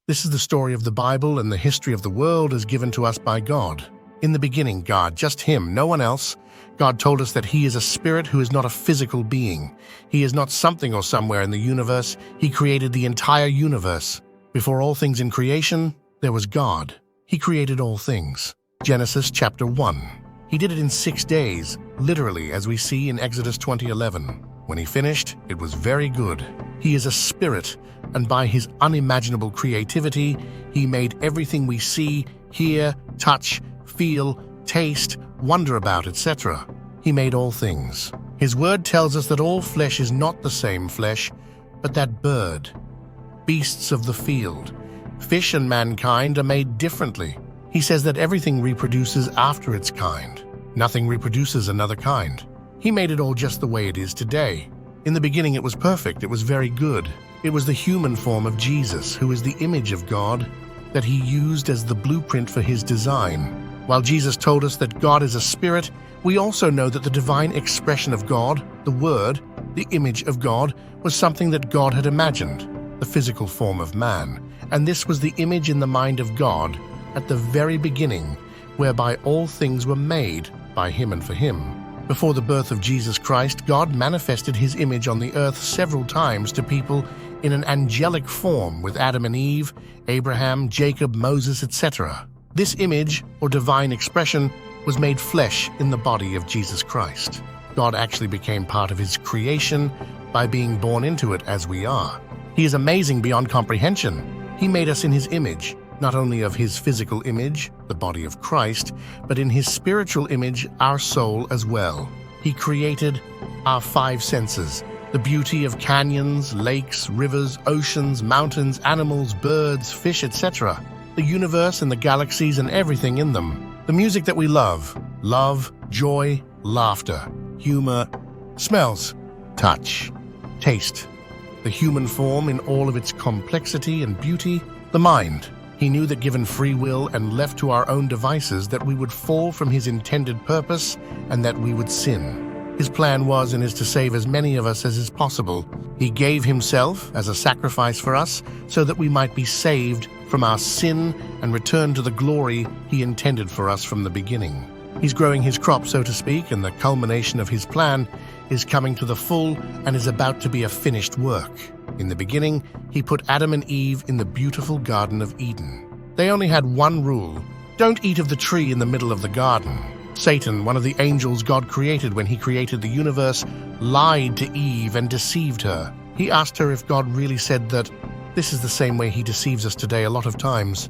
This is the story of the Bible, and the history of the world is given to us by God. In the beginning, God, just Him, no one else. God told us that He is a spirit who is not a physical being. He is not something or somewhere in the universe. He created the entire universe. Before all things in creation, there was God. He created all things. Genesis chapter 1. He did it in 6 days, literally, as we see in Exodus 20:11. When He finished, it was very good. He is a spirit, and by His unimaginable creativity, He made everything we see, hear, touch, feel, taste, wonder about, etc. He made all things. His word tells us that all flesh is not the same flesh, but that bird, beasts of the field, fish and mankind are made differently. He says that everything reproduces after its kind. Nothing reproduces another kind. He made it all just the way it is today. In the beginning it was perfect, it was very good. It was the human form of Jesus, who is the image of God, that He used as the blueprint for His design. While Jesus told us that God is a spirit, we also know that the divine expression of God, the Word, the image of God, was something that God had imagined, the physical form of man. And this was the image in the mind of God at the very beginning, whereby all things were made by Him and for Him. Before the birth of Jesus Christ, God manifested His image on the earth several times to people in an angelic form with Adam and Eve, Abraham, Jacob, Moses, etc. This image, or divine expression, was made flesh in the body of Jesus Christ. God actually became part of His creation by being born into it as we are. He is amazing beyond comprehension. He made us in His image, not only of His physical image, the body of Christ, but in His spiritual image, our soul as well. He created our 5 senses, the beauty of canyons, lakes, rivers, oceans, mountains, animals, birds, fish, etc., the universe and the galaxies and everything in them, the music that we love, joy, laughter, humor, smells, touch, taste, the human form in all of its complexity and beauty, the mind. He knew that given free will and left to our own devices that we would fall from His intended purpose and that we would sin. His plan was and is to save as many of us as is possible. He gave Himself as a sacrifice for us so that we might be saved from our sin and return to the glory He intended for us from the beginning. He's growing His crop, so to speak, and the culmination of His plan is coming to the full and is about to be a finished work. In the beginning, He put Adam and Eve in the beautiful Garden of Eden. They only had one rule: don't eat of the tree in the middle of the garden. Satan, one of the angels God created when He created the universe, lied to Eve and deceived her. He asked her if God really said that. This is the same way He deceives us today a lot of times.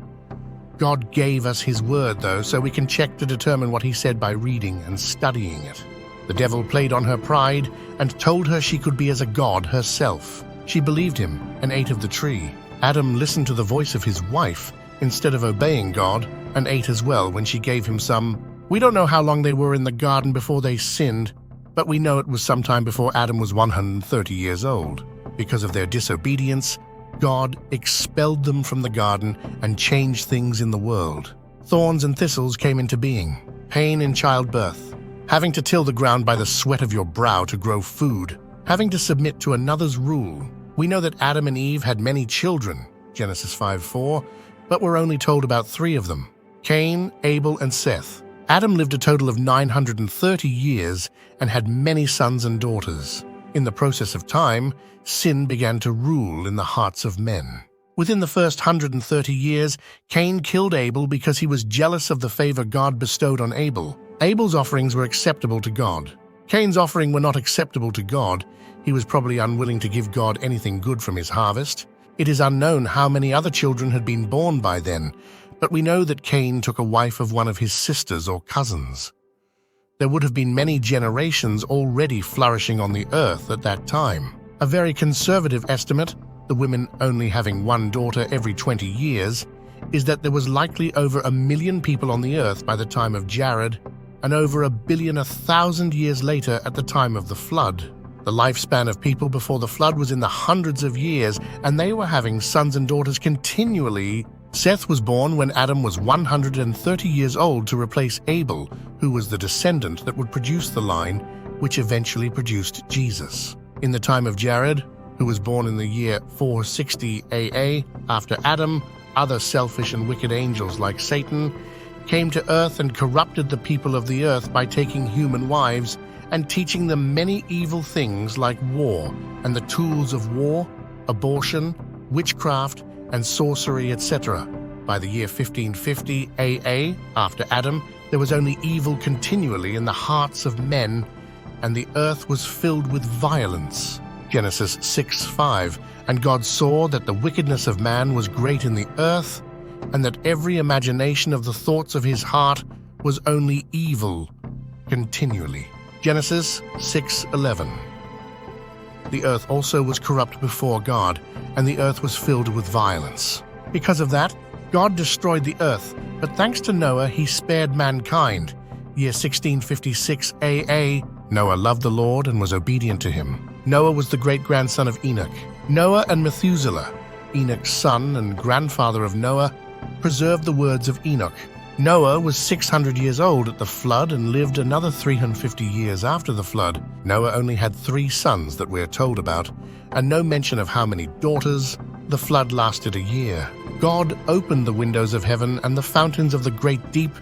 God gave us His word, though, so we can check to determine what He said by reading and studying it. The devil played on her pride and told her she could be as a god herself. She believed him and ate of the tree. Adam listened to the voice of his wife instead of obeying God and ate as well when she gave him some. We don't know how long they were in the garden before they sinned, but we know it was sometime before Adam was 130 years old. Because of their disobedience, God expelled them from the garden and changed things in the world. Thorns and thistles came into being, pain in childbirth, having to till the ground by the sweat of your brow to grow food, having to submit to another's rule. We know that Adam and Eve had many children, Genesis 5:4, but we're only told about 3 of them: Cain, Abel, and Seth. Adam lived a total of 930 years and had many sons and daughters. In the process of time, sin began to rule in the hearts of men. Within the first 130 years, Cain killed Abel because he was jealous of the favor God bestowed on Abel. Abel's offerings were acceptable to God. Cain's offering were not acceptable to God. He was probably unwilling to give God anything good from his harvest. It is unknown how many other children had been born by then, but we know that Cain took a wife of one of his sisters or cousins. There would have been many generations already flourishing on the earth at that time. A very conservative estimate, the women only having one daughter every 20 years, is that there was likely over 1 million people on the earth by the time of Jared, and over 1,000,000 years later at the time of the flood. The lifespan of people before the flood was in the hundreds of years, and they were having sons and daughters continually. Seth was born when Adam was 130 years old to replace Abel, who was the descendant that would produce the line which eventually produced Jesus. In the time of Jared, who was born in the year 460 AA after Adam, other selfish and wicked angels like Satan, came to earth and corrupted the people of the earth by taking human wives and teaching them many evil things like war and the tools of war, abortion, witchcraft, and sorcery, etc. By the year 1550 AA, after Adam, there was only evil continually in the hearts of men, and the earth was filled with violence. Genesis 6:5. And God saw that the wickedness of man was great in the earth, and that every imagination of the thoughts of his heart was only evil continually. Genesis 6:11. The earth also was corrupt before God, and the earth was filled with violence. Because of that, God destroyed the earth, but thanks to Noah, he spared mankind. Year 1656 AA, Noah loved the Lord and was obedient to him. Noah was the great-grandson of Enoch. Noah and Methuselah, Enoch's son and grandfather of Noah, preserved the words of Enoch. Noah was 600 years old at the flood and lived another 350 years after the flood. Noah only had 3 sons that we're told about, and no mention of how many daughters. The flood lasted a year. God opened the windows of heaven and the fountains of the great deep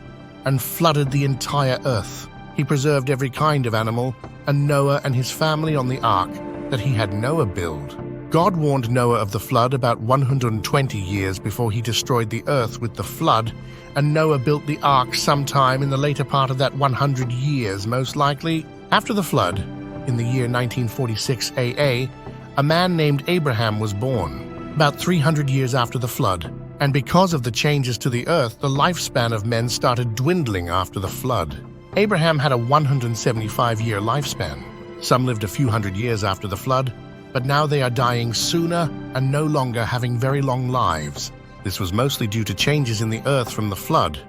and flooded the entire earth. He preserved every kind of animal, and Noah and his family on the ark that he had Noah build. God warned Noah of the flood about 120 years before he destroyed the earth with the flood, and Noah built the ark sometime in the later part of that 100 years, most likely. After the flood, in the year 1946 AA, a man named Abraham was born, about 300 years after the flood. And because of the changes to the earth, the lifespan of men started dwindling after the flood. Abraham had a 175-year lifespan. Some lived a few hundred years after the flood, but now they are dying sooner and no longer having very long lives. This was mostly due to changes in the earth from the flood,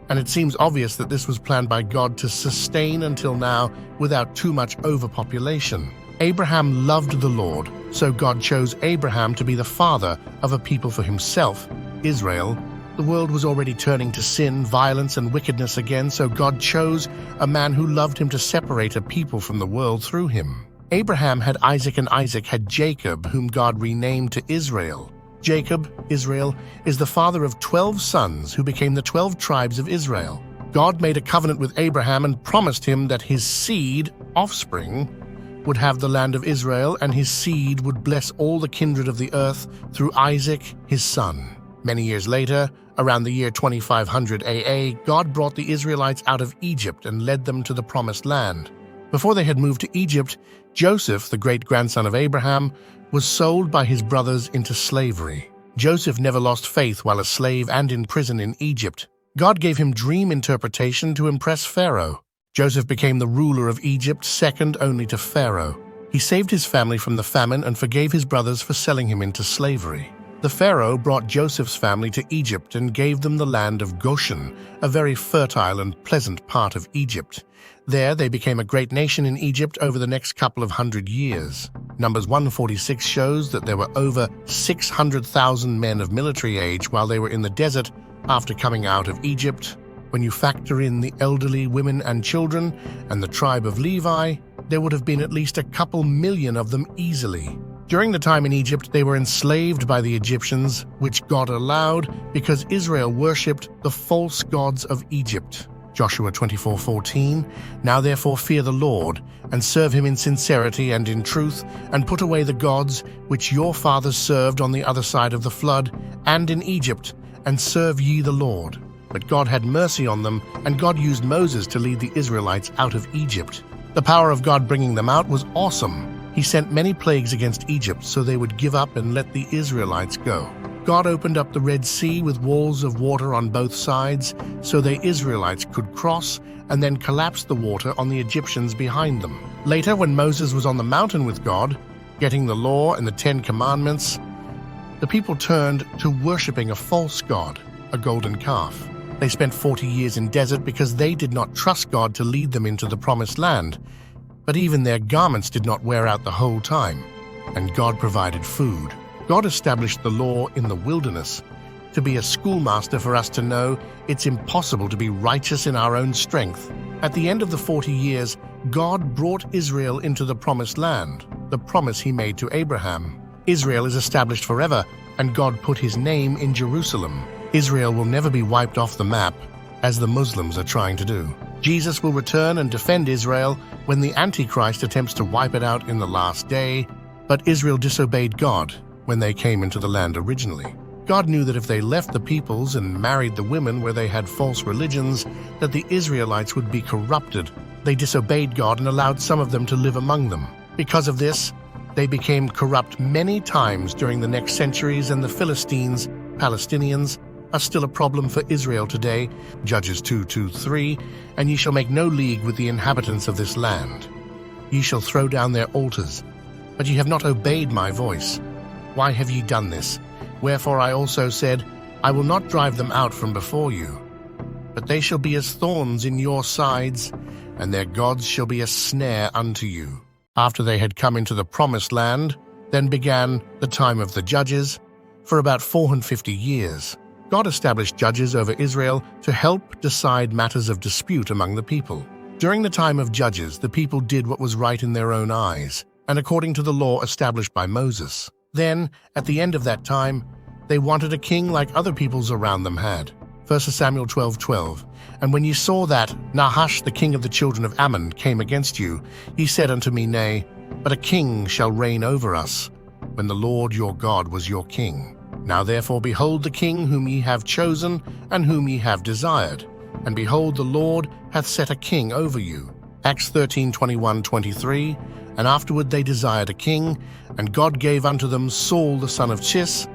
and it seems obvious that this was planned by God to sustain until now without too much overpopulation. Abraham loved the Lord, so God chose Abraham to be the father of a people for himself, Israel. The world was already turning to sin, violence, and wickedness again, so God chose a man who loved him to separate a people from the world through him. Abraham had Isaac, and Isaac had Jacob, whom God renamed to Israel. Jacob, Israel, is the father of 12 sons who became the 12 tribes of Israel. God made a covenant with Abraham and promised him that his seed, offspring, would have the land of Israel, and his seed would bless all the kindred of the earth through Isaac, his son. Many years later, around the year 2500 AA, God brought the Israelites out of Egypt and led them to the Promised Land. Before they had moved to Egypt, Joseph, the great-grandson of Abraham, was sold by his brothers into slavery. Joseph never lost faith while a slave and in prison in Egypt. God gave him dream interpretation to impress Pharaoh. Joseph became the ruler of Egypt, second only to Pharaoh. He saved his family from the famine and forgave his brothers for selling him into slavery. The Pharaoh brought Joseph's family to Egypt and gave them the land of Goshen, a very fertile and pleasant part of Egypt. There they became a great nation in Egypt over the next couple of hundred years. Numbers 146 shows that there were over 600,000 men of military age while they were in the desert after coming out of Egypt. When you factor in the elderly, women and children, and the tribe of Levi, there would have been at least a couple million of them easily. During the time in Egypt, they were enslaved by the Egyptians, which God allowed because Israel worshipped the false gods of Egypt. Joshua 24:14, Now therefore fear the Lord, and serve him in sincerity and in truth, and put away the gods which your fathers served on the other side of the flood, and in Egypt, and serve ye the Lord. But God had mercy on them, and God used Moses to lead the Israelites out of Egypt. The power of God bringing them out was awesome. He sent many plagues against Egypt so they would give up and let the Israelites go. God opened up the Red Sea with walls of water on both sides so the Israelites could cross, and then collapsed the water on the Egyptians behind them. Later, when Moses was on the mountain with God, getting the law and the 10 Commandments, the people turned to worshiping a false god, a golden calf. They spent 40 years in desert because they did not trust God to lead them into the Promised Land. But even their garments did not wear out the whole time, and God provided food. God established the law in the wilderness to be a schoolmaster for us to know it's impossible to be righteous in our own strength. At the end of the 40 years, God brought Israel into the Promised Land, the promise he made to Abraham. Israel is established forever, and God put his name in Jerusalem. Israel will never be wiped off the map, as the Muslims are trying to do. Jesus will return and defend Israel when the Antichrist attempts to wipe it out in the last day, but Israel disobeyed God when they came into the land originally. God knew that if they left the peoples and married the women where they had false religions, that the Israelites would be corrupted. They disobeyed God and allowed some of them to live among them. Because of this, they became corrupt many times during the next centuries, and the Philistines, Palestinians, are still a problem for Israel today. Judges 2:2-3, and ye shall make no league with the inhabitants of this land. Ye shall throw down their altars, but ye have not obeyed my voice. Why have ye done this? Wherefore I also said, I will not drive them out from before you. But they shall be as thorns in your sides, and their gods shall be a snare unto you. After they had come into the promised land, then began the time of the judges. For about 450 years, God established judges over Israel to help decide matters of dispute among the people. During the time of judges, the people did what was right in their own eyes, and according to the law established by Moses. Then, at the end of that time, they wanted a king like other peoples around them had. 1 Samuel 12:12. And when ye saw that Nahash, the king of the children of Ammon, came against you, ye said unto me, Nay, but a king shall reign over us, when the Lord your God was your king. Now therefore behold the king whom ye have chosen, and whom ye have desired. And behold, the Lord hath set a king over you. Acts 13:21-23. And afterward they desired a king, and God gave unto them Saul the son of Chis,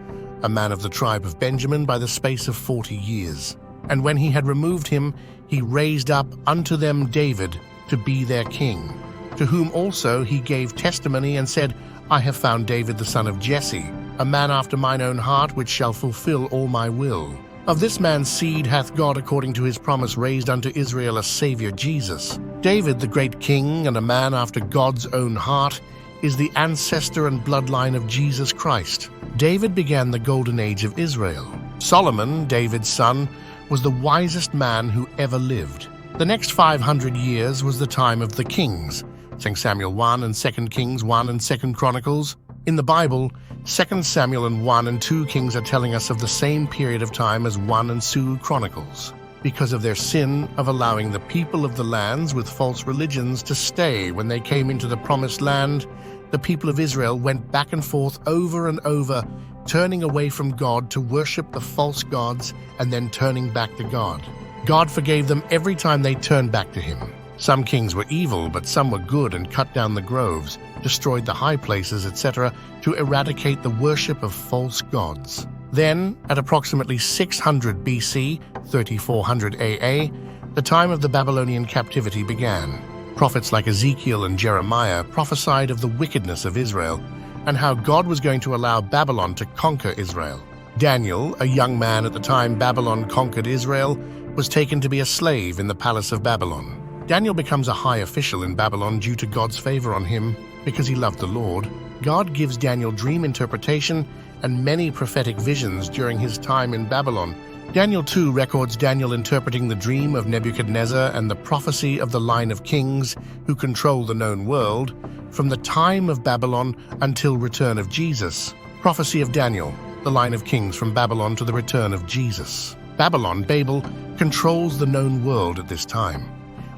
a man of the tribe of Benjamin, by the space of 40 years. And when he had removed him, he raised up unto them David to be their king, to whom also he gave testimony and said, I have found David the son of Jesse, a man after mine own heart, which shall fulfill all my will. Of this man's seed hath God, according to his promise, raised unto Israel a Savior, Jesus. David, the great king and a man after God's own heart, is the ancestor and bloodline of Jesus Christ. David began the golden age of Israel. Solomon, David's son, was the wisest man who ever lived. The next 500 years was the time of the kings, 2 Samuel 1 and 2 Kings 1 and 2 Chronicles. In the Bible, 2 Samuel and 1 and 2 Kings are telling us of the same period of time as 1 and 2 Chronicles. Because of their sin of allowing the people of the lands with false religions to stay when they came into the promised land, the people of Israel went back and forth over and over, turning away from God to worship the false gods and then turning back to God. God forgave them every time they turned back to him. Some kings were evil, but some were good and cut down the groves, destroyed the high places, etc., to eradicate the worship of false gods. Then, at approximately 600 BC, 3400 AA, the time of the Babylonian captivity began. Prophets like Ezekiel and Jeremiah prophesied of the wickedness of Israel and how God was going to allow Babylon to conquer Israel. Daniel, a young man at the time Babylon conquered Israel, was taken to be a slave in the palace of Babylon. Daniel becomes a high official in Babylon due to God's favor on him because he loved the Lord. God gives Daniel dream interpretation and many prophetic visions during his time in Babylon. Daniel 2 records Daniel interpreting the dream of Nebuchadnezzar and the prophecy of the line of kings who control the known world from the time of Babylon until return of Jesus. Prophecy of Daniel, the line of kings from Babylon to the return of Jesus. Babylon, Babel, controls the known world at this time.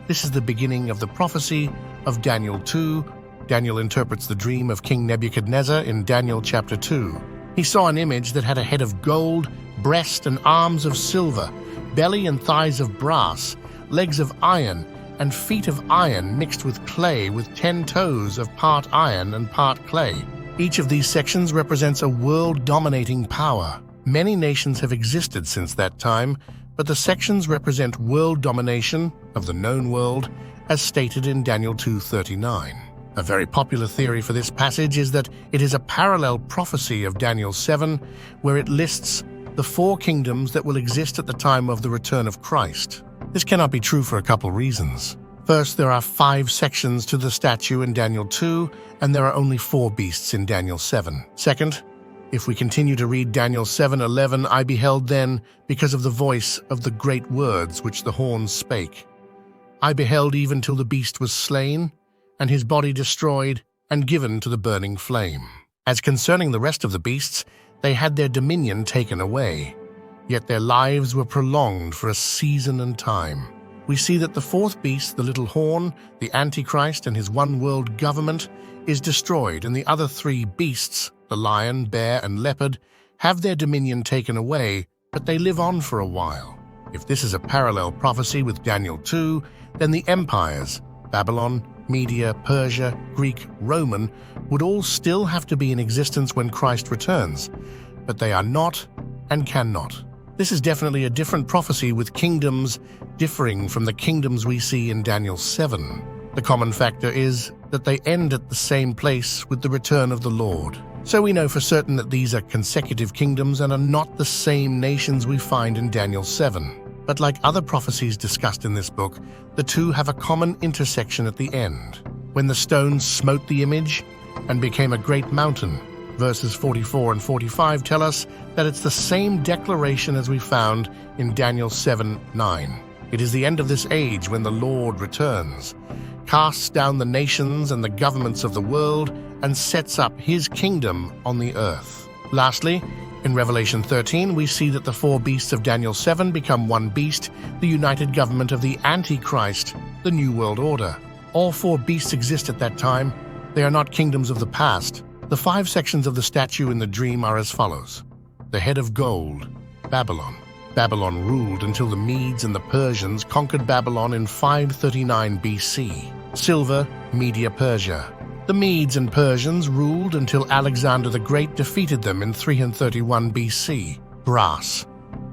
This is the beginning of the prophecy of Daniel 2. Daniel interprets the dream of King Nebuchadnezzar in Daniel chapter 2. He saw an image that had a head of gold, breast and arms of silver, belly and thighs of brass, legs of iron, and feet of iron mixed with clay, with 10 toes of part iron and part clay. Each of these sections represents a world-dominating power. Many nations have existed since that time, but the sections represent world domination of the known world, as stated in Daniel 2:39. A very popular theory for this passage is that it is a parallel prophecy of Daniel 7, where it lists the 4 kingdoms that will exist at the time of the return of Christ. This cannot be true for a couple reasons. First, there are 5 sections to the statue in Daniel 2, and there are only 4 beasts in Daniel 7. Second, if we continue to read Daniel 7:11, I beheld then, because of the voice of the great words which the horns spake. I beheld even till the beast was slain, and his body destroyed, and given to the burning flame. As concerning the rest of the beasts, They had their dominion taken away, yet their lives were prolonged for a season and time. We see that the fourth beast, the little horn, the Antichrist and his one-world government, is destroyed, and the other three beasts, the lion, bear, and leopard, have their dominion taken away, but they live on for a while. If this is a parallel prophecy with Daniel 2, then the empires, Babylon, Media, Persia, Greek, Roman, would all still have to be in existence when Christ returns, but they are not and cannot. This is definitely a different prophecy with kingdoms differing from the kingdoms we see in Daniel 7. The common factor is that they end at the same place with the return of the Lord. So we know for certain that these are consecutive kingdoms and are not the same nations we find in Daniel 7. But like other prophecies discussed in this book, the two have a common intersection at the end, when the stone smote the image and became a great mountain. Verses 44 and 45 tell us that it's the same declaration as we found in Daniel 7:9. It is the end of this age when the Lord returns, casts down the nations and the governments of the world, and sets up his kingdom on the earth. Lastly, in Revelation 13, we see that the four beasts of Daniel 7 become one beast, the united government of the Antichrist, the New World Order. All four beasts exist at that time. They are not kingdoms of the past. The 5 sections of the statue in the dream are as follows. The head of gold, Babylon. Babylon ruled until the Medes and the Persians conquered Babylon in 539 BC. Silver, Media, Persia. The Medes and Persians ruled until Alexander the Great defeated them in 331 BC. Brass,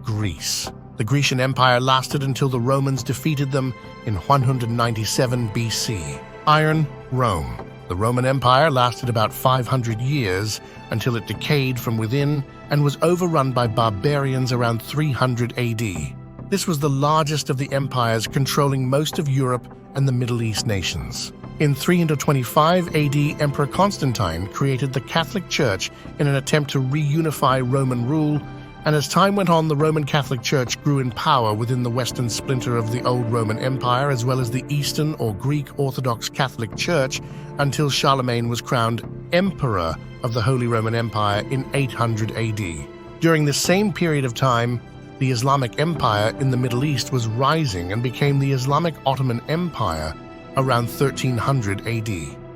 Greece. The Grecian Empire lasted until the Romans defeated them in 197 BC. Iron, Rome. The Roman Empire lasted about 500 years until it decayed from within and was overrun by barbarians around 300 AD. This was the largest of the empires controlling most of Europe and the Middle East nations. In 325 AD, Emperor Constantine created the Catholic Church in an attempt to reunify Roman rule, and as time went on, the Roman Catholic Church grew in power within the western splinter of the old Roman Empire as well as the Eastern or Greek Orthodox Catholic Church until Charlemagne was crowned Emperor of the Holy Roman Empire in 800 AD. During this same period of time, the Islamic Empire in the Middle East was rising and became the Islamic Ottoman Empire around 1300 AD.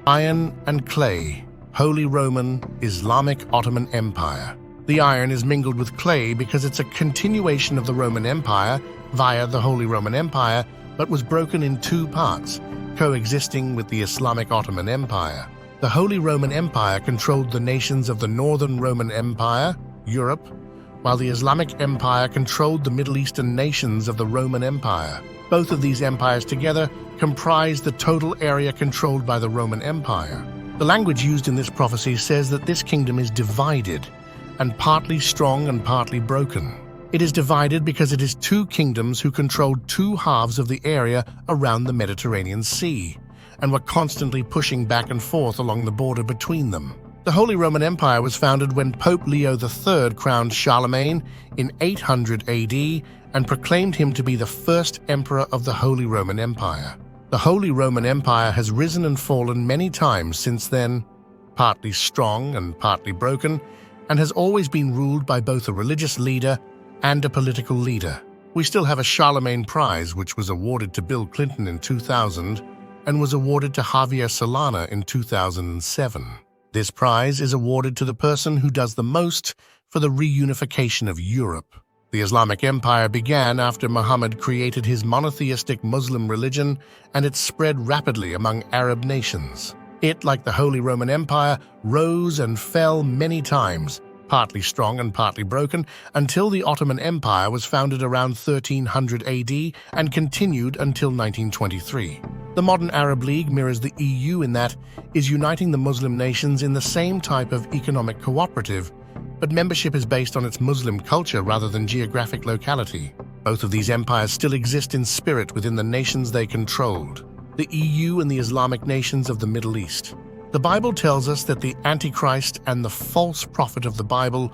Iron and clay, Holy Roman Islamic Ottoman Empire. The iron is mingled with clay because it's a continuation of the Roman Empire via the Holy Roman Empire, but was broken in 2 parts, coexisting with the Islamic Ottoman Empire. The Holy Roman Empire controlled the nations of the Northern Roman Empire, Europe, while the Islamic Empire controlled the Middle Eastern nations of the Roman Empire. Both of these empires together comprise the total area controlled by the Roman Empire. The language used in this prophecy says that this kingdom is divided, and partly strong and partly broken. It is divided because it is 2 kingdoms who controlled 2 halves of the area around the Mediterranean Sea, and were constantly pushing back and forth along the border between them. The Holy Roman Empire was founded when Pope Leo III crowned Charlemagne in 800 AD and proclaimed him to be the first emperor of the Holy Roman Empire. The Holy Roman Empire has risen and fallen many times since then, partly strong and partly broken, and has always been ruled by both a religious leader and a political leader. We still have a Charlemagne Prize, which was awarded to Bill Clinton in 2000 and was awarded to Javier Solana in 2007. This prize is awarded to the person who does the most for the reunification of Europe. The Islamic Empire began after Muhammad created his monotheistic Muslim religion, and it spread rapidly among Arab nations. It, like the Holy Roman Empire, rose and fell many times, partly strong and partly broken, until the Ottoman Empire was founded around 1300 AD and continued until 1923. The modern Arab League mirrors the EU in that is uniting the Muslim nations in the same type of economic cooperative, but membership is based on its Muslim culture rather than geographic locality. Both of these empires still exist in spirit within the nations they controlled, the EU and the Islamic nations of the Middle East. The Bible tells us that the Antichrist and the false prophet of the Bible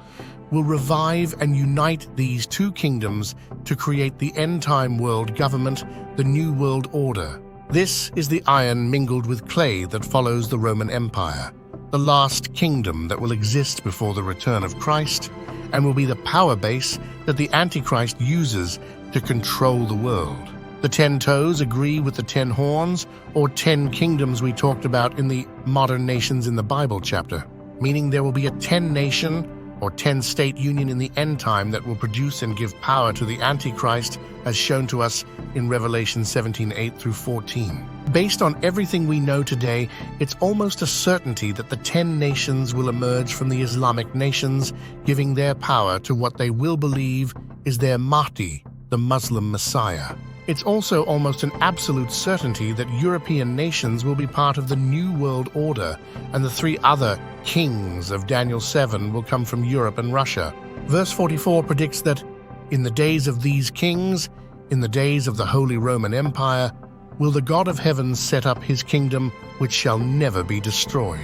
will revive and unite these 2 kingdoms to create the end-time world government, the New World Order. This is the iron mingled with clay that follows the Roman Empire. the last kingdom that will exist before the return of Christ and will be the power base that the Antichrist uses to control the world. The 10 toes agree with the 10 horns, or 10 kingdoms we talked about in the Modern Nations in the Bible chapter, meaning there will be a 10-nation or 10-state union in the end time that will produce and give power to the Antichrist, as shown to us in Revelation 17:8 through 14. Based on everything we know today, it's almost a certainty that the 10 nations will emerge from the Islamic nations, giving their power to what they will believe is their Mahdi, the Muslim Messiah. It's also almost an absolute certainty that European nations will be part of the New World Order, and the 3 other kings of Daniel 7 will come from Europe and Russia. Verse 44 predicts that, in the days of these kings, in the days of the Holy Roman Empire, will the God of heaven set up his kingdom, which shall never be destroyed.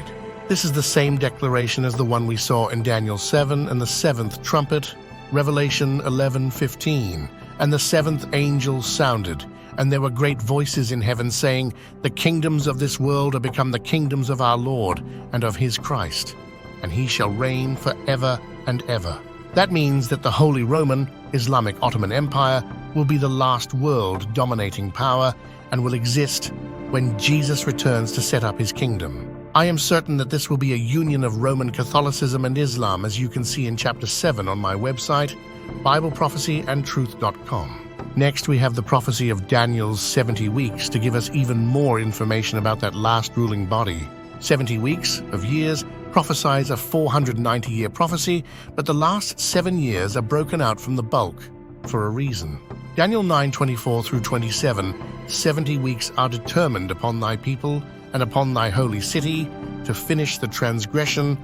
This is the same declaration as the one we saw in Daniel 7 and the 7th trumpet, Revelation 11:15. And the 7th angel sounded, and there were great voices in heaven saying, "The kingdoms of this world are become the kingdoms of our Lord and of his Christ, and he shall reign forever and ever." That means that the Holy Roman, Islamic Ottoman Empire will be the last world dominating power and will exist when Jesus returns to set up his kingdom. I am certain that this will be a union of Roman Catholicism and Islam, as you can see in chapter 7 on my website, bibleprophecyandtruth.com. Next, we have the prophecy of Daniel's 70 weeks to give us even more information about that last ruling body. 70 weeks of years prophesies a 490-year prophecy, but the last 7 years are broken out from the bulk for a reason. Daniel 9:24 through 27, 70 weeks are determined upon thy people and upon thy holy city to finish the transgression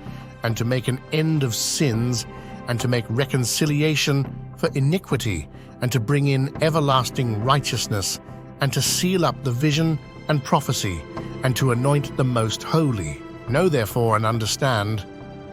and to make an end of sins and to make reconciliation for iniquity and to bring in everlasting righteousness and to seal up the vision and prophecy and to anoint the most holy. Know therefore and understand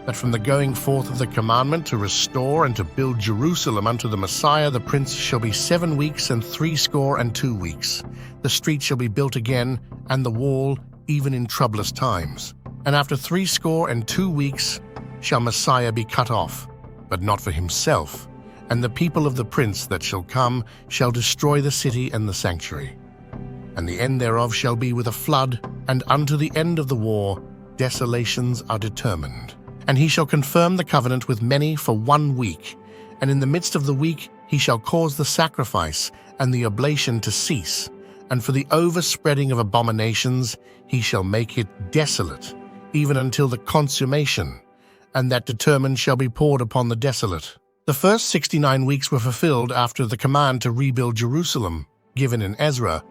that from the going forth of the commandment to restore and to build Jerusalem unto the Messiah the Prince shall be 7 weeks and 62 weeks. The street shall be built again, and the wall even in troublous times. And after 62 weeks shall Messiah be cut off, but not for himself. And the people of the Prince that shall come shall destroy the city and the sanctuary. And the end thereof shall be with a flood, and unto the end of the war desolations are determined. And he shall confirm the covenant with many for 1 week, and in the midst of the week he shall cause the sacrifice and the oblation to cease, and for the overspreading of abominations he shall make it desolate, even until the consummation, and that determined shall be poured upon the desolate. The first 69 weeks were fulfilled after the command to rebuild Jerusalem, given in Ezra,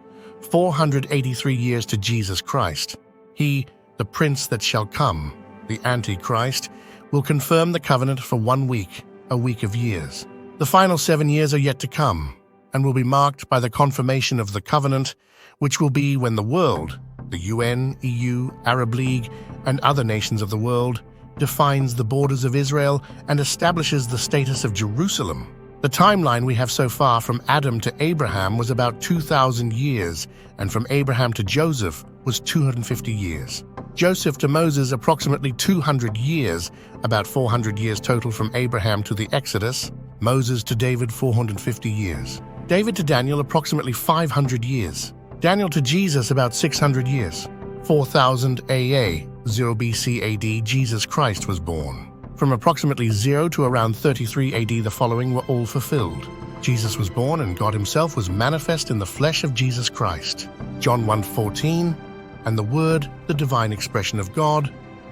483 years to Jesus Christ. He, the Prince that shall come, the Antichrist, will confirm the covenant for 1 week, a week of years. The final 7 years are yet to come, and will be marked by the confirmation of the covenant, which will be when the world, the UN, EU, Arab League, and other nations of the world, defines the borders of Israel and establishes the status of Jerusalem. The timeline we have so far from Adam to Abraham was about 2,000 years, and from Abraham to Joseph was 250 years. Joseph to Moses approximately 200 years, about 400 years total from Abraham to the Exodus. Moses to David 450 years. David to Daniel approximately 500 years. Daniel to Jesus about 600 years. 4000 AA, 0 BC AD, Jesus Christ was born. From approximately 0 to around 33 AD, the following were all fulfilled. Jesus was born, and God himself was manifest in the flesh of Jesus Christ. John 1:14, and the Word, the divine expression of God,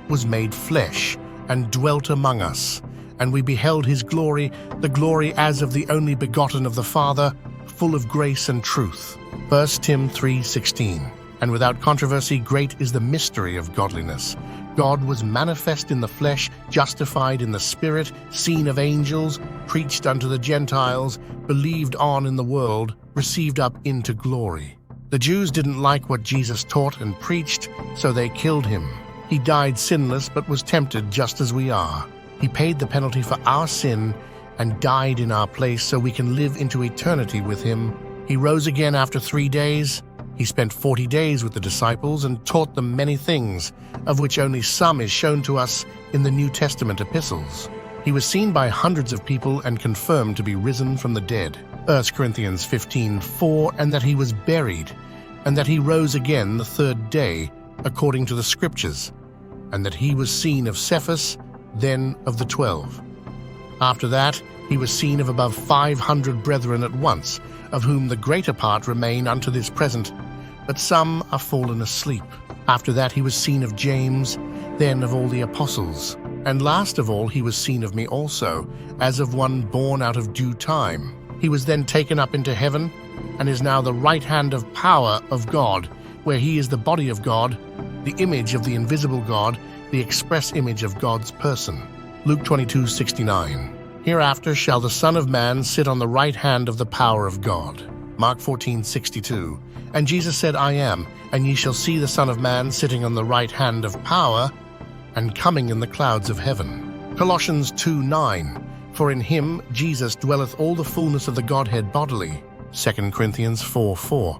was made flesh and dwelt among us, and we beheld his glory, the glory as of the only begotten of the Father, full of grace and truth. 1 Tim 3:16, and without controversy great is the mystery of godliness. God was manifest in the flesh, justified in the Spirit, seen of angels, preached unto the Gentiles, believed on in the world, received up into glory. The Jews didn't like what Jesus taught and preached, so they killed him. He died sinless but was tempted just as we are. He paid the penalty for our sin and died in our place so we can live into eternity with him. He rose again after 3 days. He spent 40 days with the disciples and taught them many things, of which only some is shown to us in the New Testament epistles. He was seen by hundreds of people and confirmed to be risen from the dead. 1 Corinthians 15:4, and that he was buried, and that he rose again the third day, according to the Scriptures, and that he was seen of Cephas, then of the 12. After that, he was seen of above 500 brethren at once, of whom the greater part remain unto this present, but some are fallen asleep. After that he was seen of James, then of all the apostles. And last of all he was seen of me also, as of one born out of due time. He was then taken up into heaven, and is now the right hand of power of God, where he is the body of God, the image of the invisible God, the express image of God's person. Luke 22:69. Hereafter shall the Son of Man sit on the right hand of the power of God. Mark 14:62. And Jesus said, I am, and ye shall see the Son of Man sitting on the right hand of power, and coming in the clouds of heaven. Colossians 2:9. For in him, Jesus, dwelleth all the fullness of the Godhead bodily. 2 Corinthians 4:4.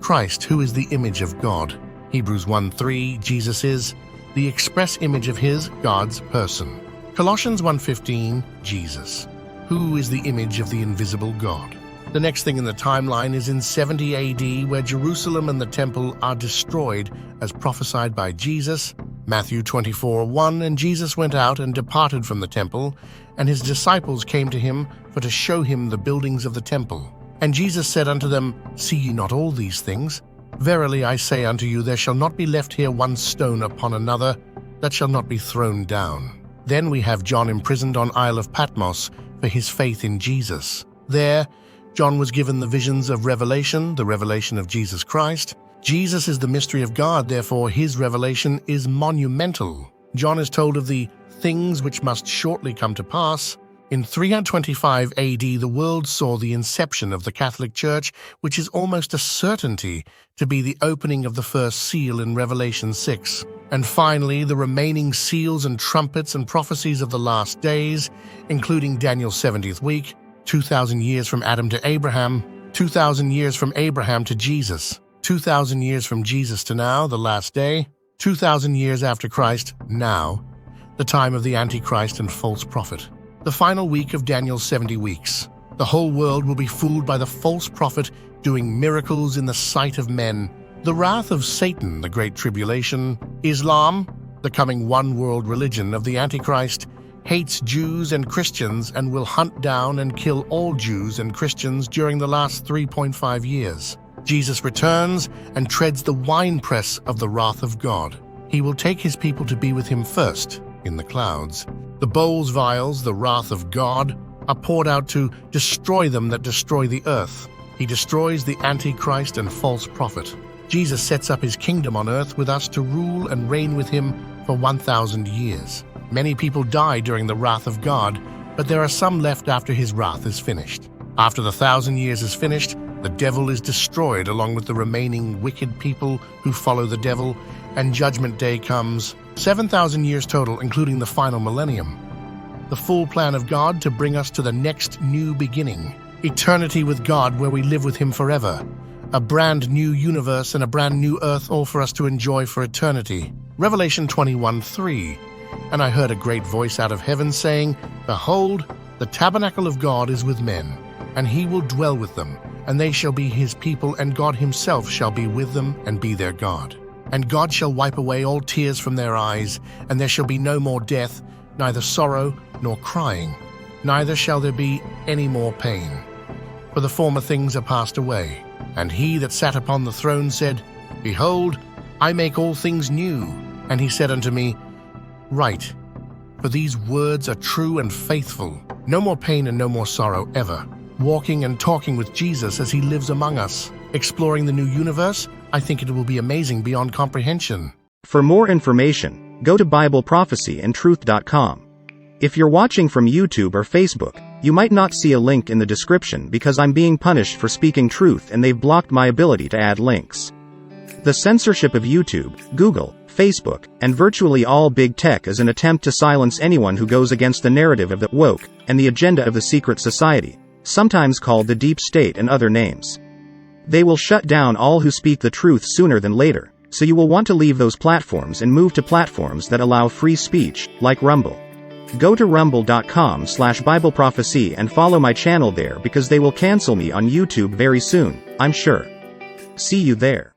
Christ, who is the image of God. Hebrews 1:3. Jesus is the express image of his, God's person. Colossians 1:15. Jesus, who is the image of the invisible God. The next thing in the timeline is in 70 AD, where Jerusalem and the temple are destroyed, as prophesied by Jesus. Matthew 24:1. And Jesus went out and departed from the temple, and his disciples came to him for to show him the buildings of the temple. And Jesus said unto them, See ye not all these things? Verily I say unto you, there shall not be left here one stone upon another that shall not be thrown down. Then we have John imprisoned on Isle of Patmos for his faith in Jesus. There, John was given the visions of Revelation, the revelation of Jesus Christ. Jesus is the mystery of God, therefore his revelation is monumental. John is told of the things which must shortly come to pass. In 325 AD, the world saw the inception of the Catholic Church, which is almost a certainty to be the opening of the first seal in Revelation 6. And finally, the remaining seals and trumpets and prophecies of the last days, including Daniel's 70th week, 2,000 years from Adam to Abraham, 2,000 years from Abraham to Jesus, 2,000 years from Jesus to now, the last day, 2,000 years after Christ, now, the time of the Antichrist and false prophet. The final week of Daniel's 70 weeks. The whole world will be fooled by the false prophet doing miracles in the sight of men. The wrath of Satan, the Great Tribulation. Islam, the coming one-world religion of the Antichrist, hates Jews and Christians and will hunt down and kill all Jews and Christians during the last 3.5 years. Jesus returns and treads the winepress of the wrath of God. He will take his people to be with him first, in the clouds. The bowls vials, the wrath of God, are poured out to destroy them that destroy the earth. He destroys the Antichrist and false prophet. Jesus sets up his kingdom on earth with us to rule and reign with him for 1,000 years. Many people die during the wrath of God, but there are some left after his wrath is finished. After the 1,000 years is finished, the devil is destroyed along with the remaining wicked people who follow the devil, and Judgment Day comes. 7,000 years total, including the final millennium. The full plan of God to bring us to the next new beginning. Eternity with God where we live with him forever. A brand new universe and a brand new earth, all for us to enjoy for eternity. Revelation 21:3. And I heard a great voice out of heaven saying, Behold, the tabernacle of God is with men, and he will dwell with them, and they shall be his people, and God himself shall be with them and be their God. And God shall wipe away all tears from their eyes, and there shall be no more death, neither sorrow nor crying, neither shall there be any more pain. For the former things are passed away. And he that sat upon the throne said, Behold, I make all things new. And he said unto me, Write, for these words are true and faithful. No more pain and no more sorrow ever. Walking and talking with Jesus as he lives among us. Exploring the new universe, I think it will be amazing beyond comprehension. For more information, go to bibletruth.info. If you're watching from YouTube or Facebook, you might not see a link in the description because I'm being punished for speaking truth and they've blocked my ability to add links. The censorship of YouTube, Google, Facebook, and virtually all big tech is an attempt to silence anyone who goes against the narrative of the woke and the agenda of the secret society, sometimes called the deep state and other names. They will shut down all who speak the truth sooner than later, so you will want to leave those platforms and move to platforms that allow free speech, like Rumble. Go to rumble.com/BibleProphecy and follow my channel there because they will cancel me on YouTube very soon, I'm sure. See you there.